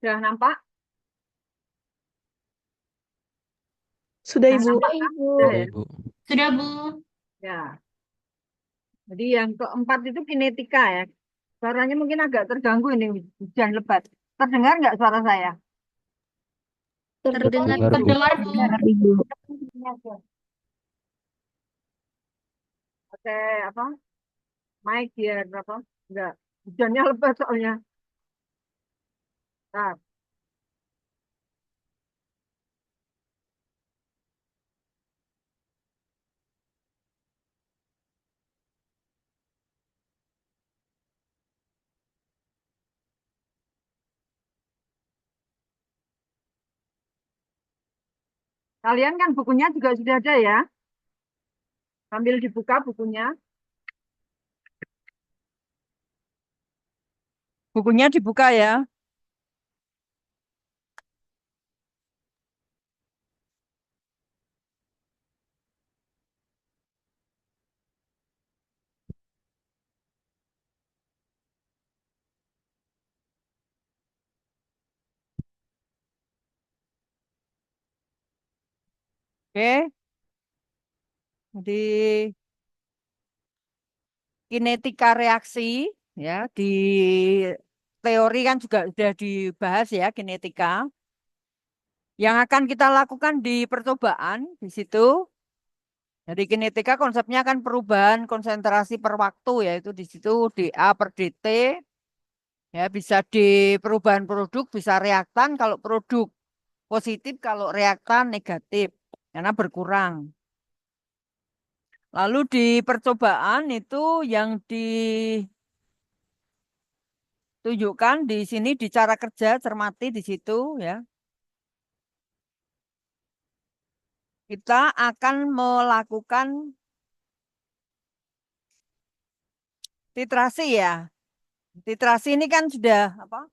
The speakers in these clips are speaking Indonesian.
Sudah nampak? Sudah, Sudah Ibu. nampak kan? Ibu. Sudah Sudah, ya? Ibu. Sudah, Bu. Ya. Jadi yang keempat itu kinetika ya. Suaranya mungkin agak terganggu ini hujan lebat. Terdengar nggak suara saya? Terdengar. Dengar, Bu. Terdengar, Bu. Terdengar, Ibu. Pakai apa? Mic biar apa? Enggak. Hujannya lebat soalnya. Nah, kalian kan bukunya juga sudah ada ya. Sambil dibuka bukunya. Bukunya dibuka ya. Oke. Di kinetika reaksi ya di teori kan juga sudah dibahas ya kinetika. Yang akan kita lakukan di percobaan di situ. Jadi kinetika konsepnya kan perubahan konsentrasi per waktu yaitu di situ dA per dt ya bisa di perubahan produk bisa reaktan kalau produk positif kalau reaktan negatif karena berkurang. Lalu di percobaan itu yang ditunjukkan di sini di cara kerja cermati di situ ya. Kita akan melakukan titrasi ya. Titrasi ini kan sudah apa?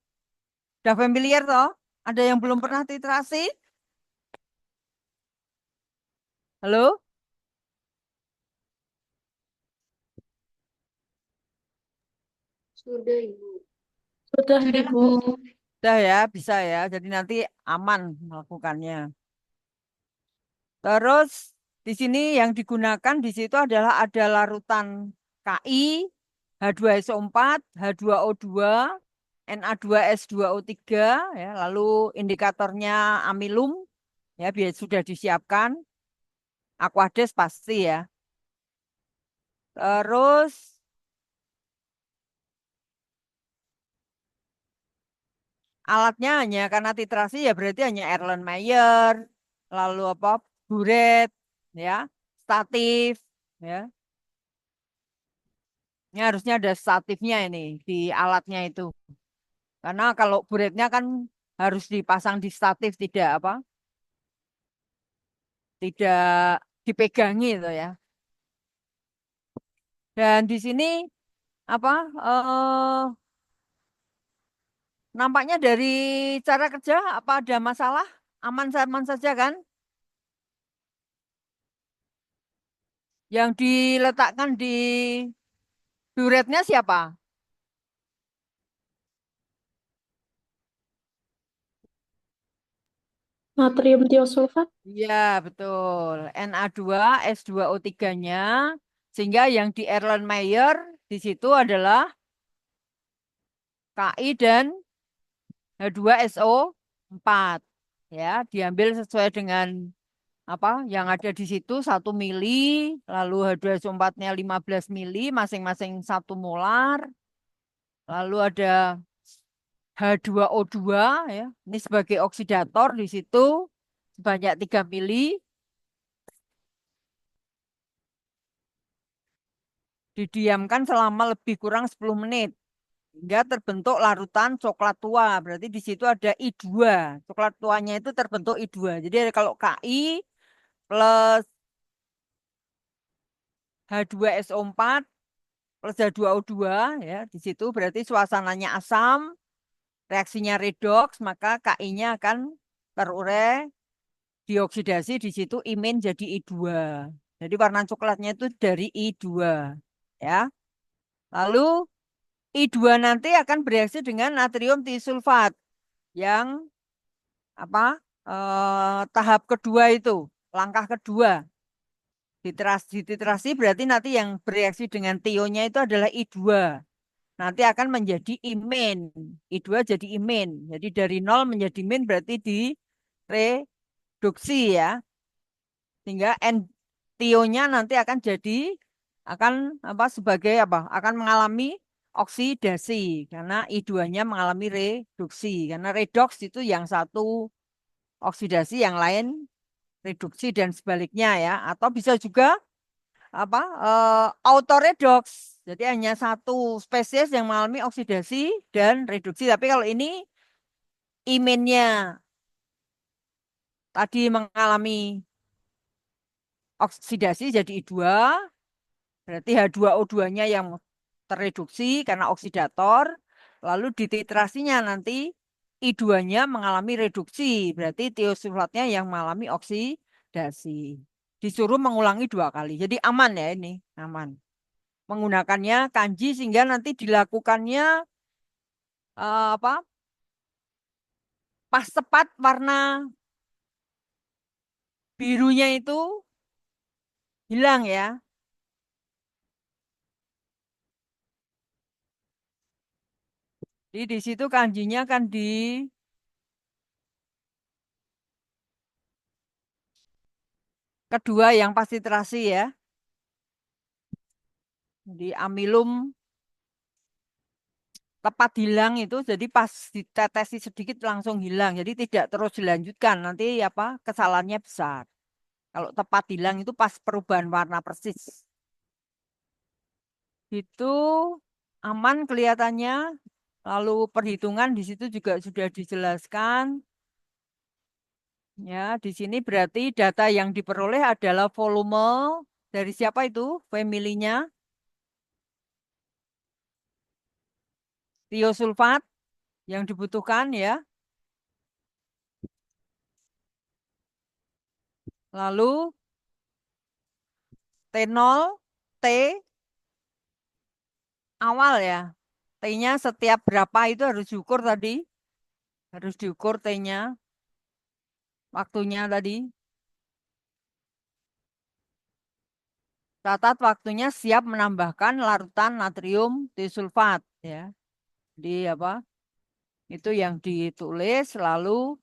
Sudah familiar toh? Ada yang belum pernah titrasi? Halo? Sudah, Ibu. Sudah, Ibu. Sudah ya, bisa ya. Jadi nanti aman melakukannya. Terus di sini yang digunakan di situ adalah ada larutan Ki, H2SO4, H2O2, Na2S2O3, ya, lalu indikatornya amilum, ya biar sudah disiapkan. Aquades pasti ya. Terus alatnya hanya karena titrasi ya berarti hanya Erlenmeyer, lalu apa buret, ya, statif, ya. Ini harusnya ada statifnya ini di alatnya itu. Karena kalau buretnya kan harus dipasang di statif tidak apa, tidak dipegangi itu ya. Dan di sini apa nampaknya dari cara kerja apa ada masalah? Aman-aman saja kan? Yang diletakkan di buretnya siapa? Natrium tiosulfat. Iya, betul. Na2S2O3-nya. Sehingga yang di Erlenmeyer di situ adalah Ki dan H2SO4. Ya, diambil sesuai dengan apa yang ada di situ 1 mili, lalu H2SO4-nya 15 mili, masing-masing 1 molar. Lalu ada H2O2 ya. Ini sebagai oksidator di situ sebanyak 3 mili. Didiamkan selama lebih kurang 10 menit hingga terbentuk larutan coklat tua. Berarti di situ ada I2. Coklat tuanya itu terbentuk I2. Jadi kalau Ki plus H2SO4 plus H2O2 ya, di situ berarti suasananya asam, reaksinya redox, maka Ki-nya akan terurai, dioksidasi di situ imin jadi I2. Jadi warna coklatnya itu dari I2 ya. Lalu I2 nanti akan bereaksi dengan natrium tisulfat. yang apa tahap kedua itu, langkah kedua. Dititrasi berarti nanti yang bereaksi dengan tionya itu adalah I2. Nanti akan menjadi imin. I2 jadi imin. Jadi dari nol menjadi min berarti direduksi ya. Sehingga tionya nanti akan jadi akan apa sebagai apa? Akan mengalami oksidasi karena I2-nya mengalami reduksi. Karena redoks itu yang satu oksidasi, yang lain reduksi dan sebaliknya ya. Atau bisa juga apa autoredox. Jadi hanya satu spesies yang mengalami oksidasi dan reduksi. Tapi kalau ini iminnya tadi mengalami oksidasi jadi I2, berarti H2O2-nya yang terreduksi karena oksidator, lalu dititrasinya nanti I2-nya mengalami reduksi, berarti tiosulfatnya yang mengalami oksidasi. Disuruh mengulangi 2 kali. Jadi aman ya ini, aman. Menggunakannya kanji sehingga nanti dilakukannya apa pas tepat warna birunya itu hilang ya. Jadi di situ kanjinya kan di kedua yang pasti terasi ya. Di amilum tepat hilang itu jadi pas ditetesi sedikit langsung hilang. Jadi tidak terus dilanjutkan. Nanti apa kesalahannya besar. Kalau tepat hilang itu pas perubahan warna persis. Itu aman kelihatannya. Lalu perhitungan di situ juga sudah dijelaskan. Ya, di sini berarti data yang diperoleh adalah volume dari siapa itu? Familinya tiosulfat yang dibutuhkan ya. Lalu T0, T awal ya. T-nya setiap berapa itu harus diukur tadi. Harus diukur T-nya. Waktunya tadi. Catat waktunya siap menambahkan larutan natrium disulfat ya. Di apa? Itu yang ditulis lalu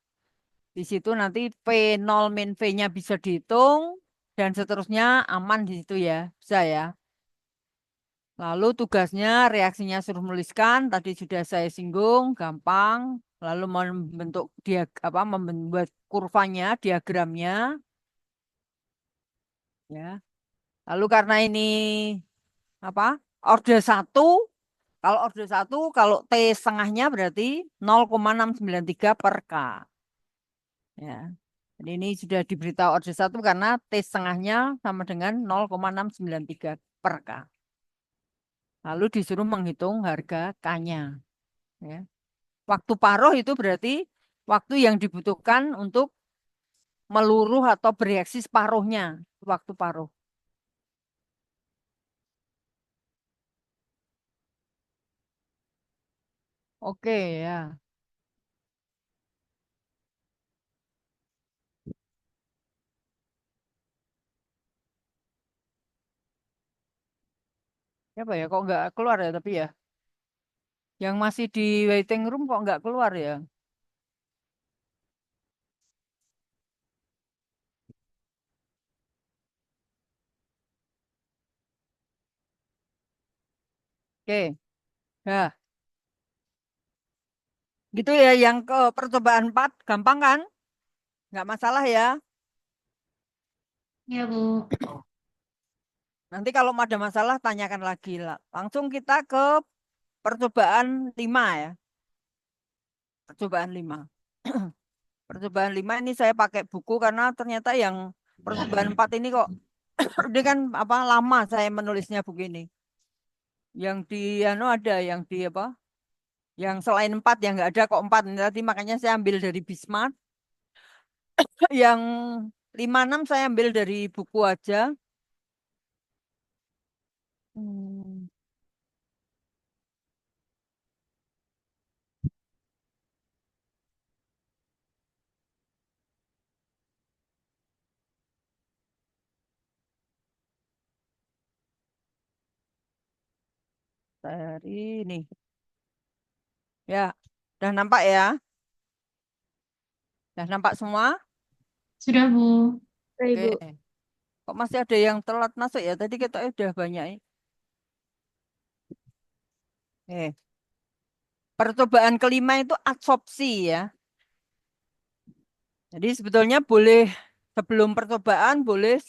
di situ nanti P0 min V-nya bisa dihitung dan seterusnya aman di situ ya. Bisa ya. Lalu tugasnya reaksinya suruh menuliskan, tadi sudah saya singgung, gampang. Lalu membentuk dia apa membuat kurvanya, diagramnya, ya. Lalu karena ini apa? Orde 1, kalau orde 1 kalau T setengahnya berarti 0,693 per K. Ya. Jadi ini sudah diberitahu orde 1 karena T setengahnya sama dengan 0,693 per K. Lalu disuruh menghitung harga K-nya. Ya. Waktu paruh itu berarti waktu yang dibutuhkan untuk meluruh atau bereaksi separuhnya. Waktu paruh. Oke ya. Ya apa ya kok nggak keluar ya tapi ya. Yang masih di waiting room kok nggak keluar ya. Oke. Ya. Gitu ya yang ke percobaan 4 gampang kan? Nggak masalah ya. Ya, Bu. Nanti kalau ada masalah tanyakan lagi lah. Langsung kita ke percobaan 5 ya. Percobaan 5. Percobaan 5 ini saya pakai buku karena ternyata yang percobaan 4 ini kok ini kan apa lama saya menulisnya begini. Yang di anu ada yang di apa? Yang selain 4 yang nggak ada kok 4. Tadi makanya saya ambil dari Bismart. Yang 5 6 saya ambil dari buku aja. Hmm. matahari ini. Ya, udah nampak ya? Udah nampak semua? Sudah, Bu. Baik, Oke. Bu. Kok masih ada yang telat masuk ya? Tadi kita udah banyak. Percobaan kelima itu adsorpsi ya. Jadi sebetulnya boleh sebelum percobaan boleh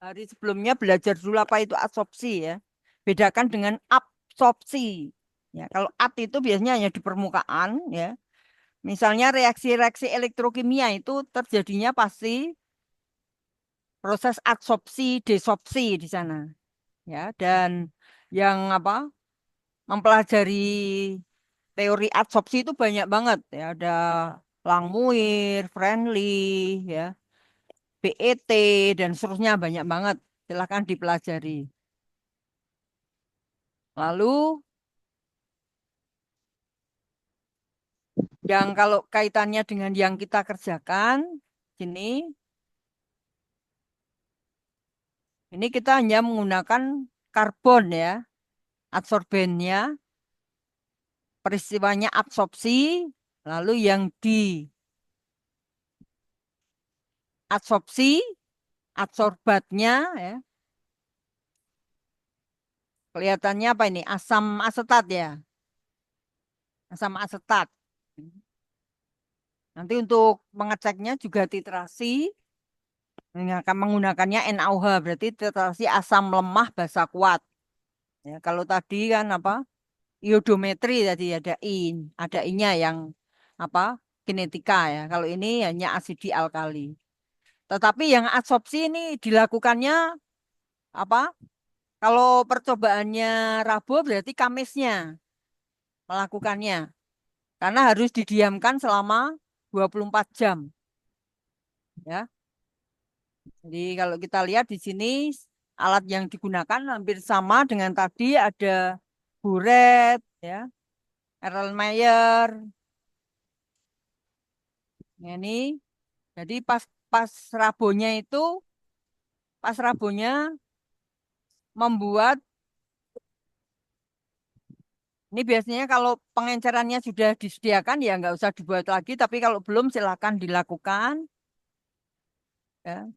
hari sebelumnya belajar dulu apa itu adsorpsi ya. Bedakan dengan absorpsi. Ya, kalau ad itu biasanya hanya di permukaan ya. Misalnya reaksi-reaksi elektrokimia itu terjadinya pasti proses adsorpsi, desorpsi di sana. Ya, dan yang apa? Mempelajari teori adsorpsi itu banyak banget ya. Ada Langmuir, Friendly, ya, BET dan seterusnya banyak banget. Silahkan dipelajari. Lalu yang kalau kaitannya dengan yang kita kerjakan, ini kita hanya menggunakan karbon ya, adsorbennya, peristiwanya absorpsi, lalu yang di adsorpsi, adsorbatnya ya, kelihatannya apa ini? Asam asetat ya, asam asetat. Nanti untuk mengeceknya juga titrasi, akan menggunakannya NaOH, berarti titrasi asam lemah basa kuat. Ya, kalau tadi kan apa? Iodometri tadi ada I-nya yang apa? Kinetika ya. Kalau ini hanya asidi alkali. Tetapi yang adsorpsi ini dilakukannya apa? Kalau percobaannya Rabu berarti Kamisnya melakukannya. Karena harus didiamkan selama 24 jam. Ya. Jadi kalau kita lihat di sini alat yang digunakan hampir sama dengan tadi ada buret, ya, Erlenmeyer. Ini jadi pas Rabonya itu pas Rabonya membuat ini biasanya kalau pengencerannya sudah disediakan ya nggak usah dibuat lagi, tapi kalau belum silakan dilakukan. Ya.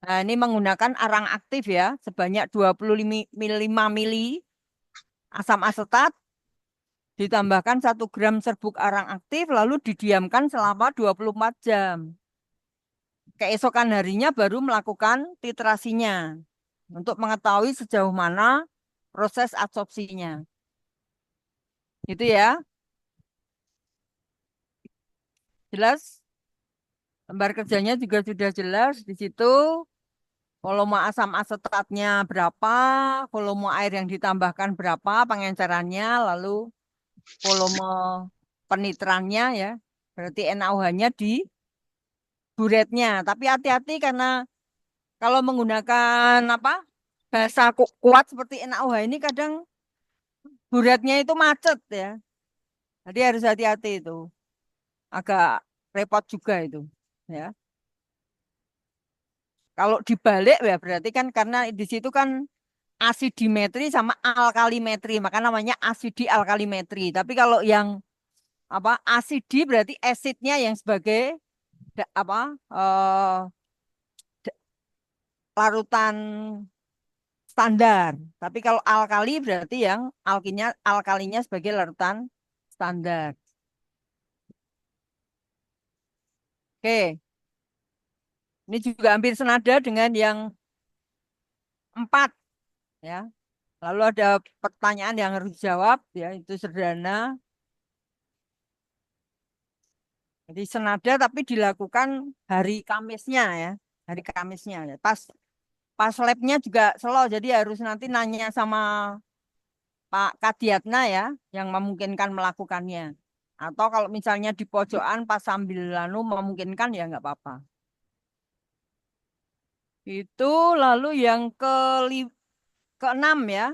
Nah, ini menggunakan arang aktif ya, sebanyak 25 mili asam asetat, ditambahkan 1 gram serbuk arang aktif, lalu didiamkan selama 24 jam. Keesokan harinya baru melakukan titrasinya untuk mengetahui sejauh mana proses adsorpsinya. Gitu ya, jelas? Lembar kerjanya juga sudah jelas di situ. Volume asam asetatnya berapa, volume air yang ditambahkan berapa, pengencerannya, lalu volume penitrannya ya. Berarti NaOH-nya di buretnya. Tapi hati-hati karena kalau menggunakan apa bahasa kuat seperti NaOH ini kadang buretnya itu macet ya. Jadi harus hati-hati itu. Agak repot juga itu. Ya. Kalau dibalik ya berarti kan karena di situ kan asidimetri sama alkalimetri, maka namanya asidi alkalimetri. Tapi kalau yang apa asidi berarti asidnya yang sebagai apa larutan standar. Tapi kalau alkali berarti yang alkalinya sebagai larutan standar. Oke, ini juga hampir senada dengan yang 4 ya. Lalu ada pertanyaan yang harus dijawab ya, itu sederhana. Jadi senada tapi dilakukan hari Kamisnya ya, hari Kamisnya. Pas pas labnya juga slow, jadi harus nanti nanya sama Pak Kadiatna ya, yang memungkinkan melakukannya. Atau kalau misalnya di pojokan pas sambil lalu memungkinkan ya nggak apa-apa. Itu lalu yang keenam ya,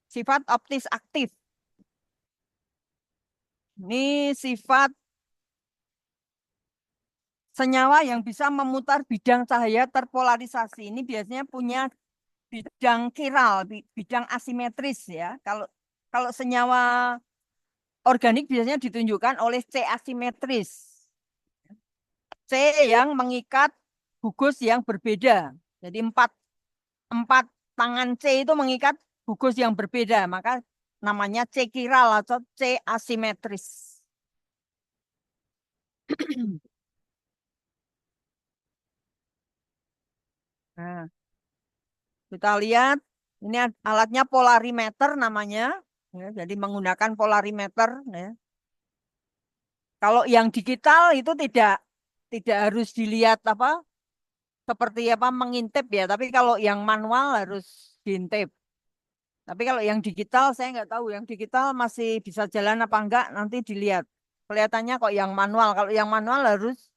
sifat optis aktif. Ini sifat senyawa yang bisa memutar bidang cahaya terpolarisasi ini biasanya punya bidang kiral, bidang asimetris ya. Kalau senyawa organik biasanya ditunjukkan oleh C asimetris. C yang mengikat gugus yang berbeda. Jadi empat tangan C itu mengikat gugus yang berbeda, maka namanya C kiral atau C asimetris. Nah, kita lihat ini alatnya polarimeter namanya, ya, jadi menggunakan polarimeter. Ya. Kalau yang digital itu tidak harus dilihat apa seperti apa mengintip ya, tapi kalau yang manual harus diintip. Tapi kalau yang digital saya nggak tahu, yang digital masih bisa jalan apa enggak nanti dilihat. Kelihatannya kok yang manual, kalau yang manual harus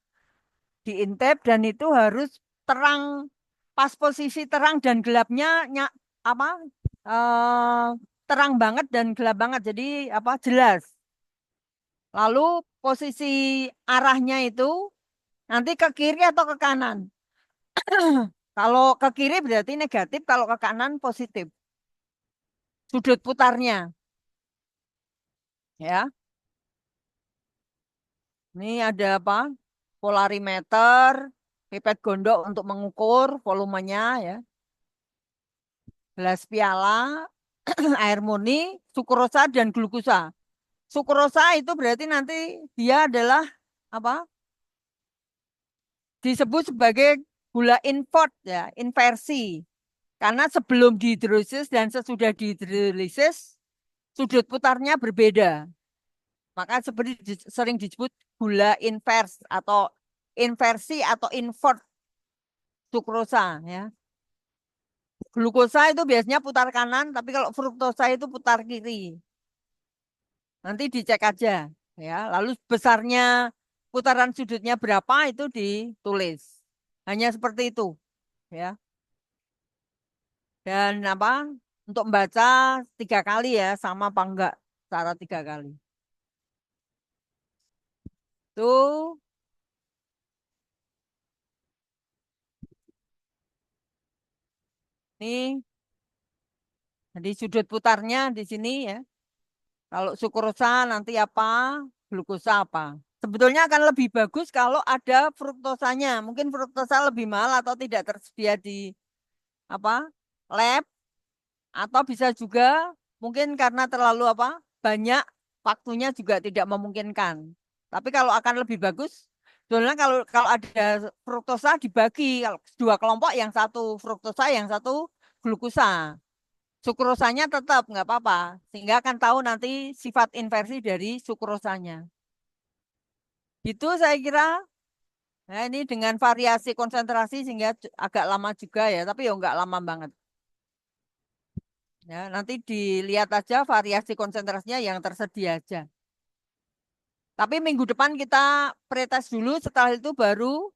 diintip dan itu harus terang, pas posisi terang dan gelapnya apa eh, terang banget dan gelap banget, jadi apa jelas. Lalu posisi arahnya itu nanti ke kiri atau ke kanan. Kalau ke kiri berarti negatif, kalau ke kanan positif. Sudut putarnya, ya. Ini ada apa? Polarimeter, pipet gondok untuk mengukur volumenya, ya. Gelas piala, air murni, sukrosa dan glukosa. Sukrosa itu berarti nanti dia adalah apa? Disebut sebagai gula invert ya, inversi. Karena sebelum dihidrolisis dan sesudah dihidrolisis sudut putarnya berbeda. Maka seperti sering disebut gula invers atau inversi atau invert sukrosa ya. Glukosa itu biasanya putar kanan, tapi kalau fruktosa itu putar kiri. Nanti dicek aja ya. Lalu besarnya putaran sudutnya berapa itu ditulis. Hanya seperti itu ya. Dan apa? Untuk membaca 3 kali ya, sama apa enggak cara 3 kali. Tuh, ini jadi sudut putarnya di sini ya. Kalau sukrosa nanti apa? Glukosa apa? Sebetulnya akan lebih bagus kalau ada fruktosanya. Mungkin fruktosa lebih mahal atau tidak tersedia di apa? Lab atau bisa juga mungkin karena terlalu apa? Banyak waktunya juga tidak memungkinkan. Tapi kalau akan lebih bagus, sebetulnya kalau kalau ada fruktosa dibagi kalau 2 kelompok, yang satu fruktosa, yang satu glukosa. Sukrosanya tetap nggak apa-apa, sehingga akan tahu nanti sifat inversi dari sukrosanya. Itu saya kira. Nah, ini dengan variasi konsentrasi sehingga agak lama juga ya, tapi ya nggak lama banget. Ya, nanti dilihat aja variasi konsentrasinya yang tersedia aja. Tapi minggu depan kita pretest dulu, setelah itu baru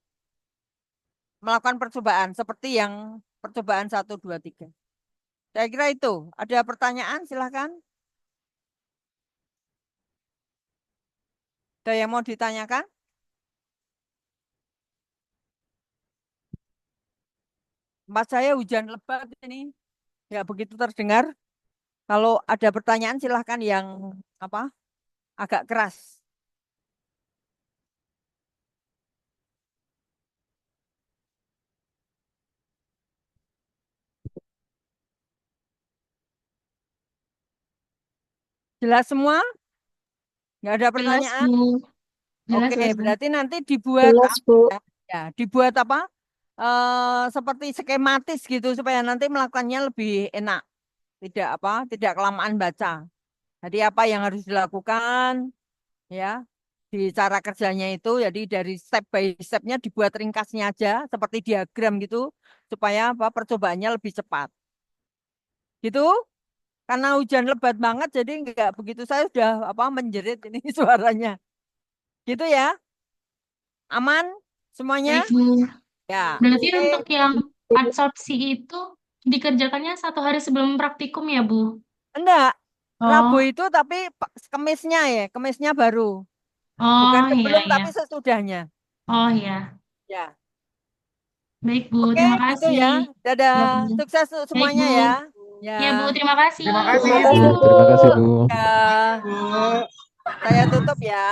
melakukan percobaan seperti yang percobaan 1, 2, 3. Saya kira itu. Ada pertanyaan, silahkan. Ada yang mau ditanyakan? Tempat saya hujan lebat ini, ya begitu terdengar. Kalau ada pertanyaan silahkan yang apa agak keras. Jelas semua? Nggak ada Jelas, pertanyaan? Bu. Jelas, Oke, jelas, Bu. berarti nanti dibuat Jelas, apa Bu. ya? Ya, dibuat apa? Seperti skematis gitu supaya nanti melakukannya lebih enak. Tidak apa? Tidak kelamaan baca. Jadi apa yang harus dilakukan ya di cara kerjanya itu, jadi dari step by stepnya dibuat ringkasnya aja seperti diagram gitu supaya apa percobaannya lebih cepat. Gitu. Karena hujan lebat banget jadi nggak begitu, saya sudah apa menjerit ini suaranya. Gitu ya. Aman semuanya? Baik, Bu. Ya. Berarti untuk Oke. yang absorpsi itu dikerjakannya 1 hari sebelum praktikum ya, Bu? Enggak. Rabu Oh, itu tapi Kemisnya ya, Kemisnya baru. Bukan oh iya, sebelum iya. tapi sesudahnya. Oh ya, Ya. baik Bu, Oke, terima gitu kasih. ya. Ya Dadah. Bu. Sukses untuk Baik semuanya Bu. ya. Ya. Ya Bu, terima kasih. Terima kasih, Terima Bu. kasih, Bu. Terima kasih, Bu. Ya. Bu. Saya tutup ya.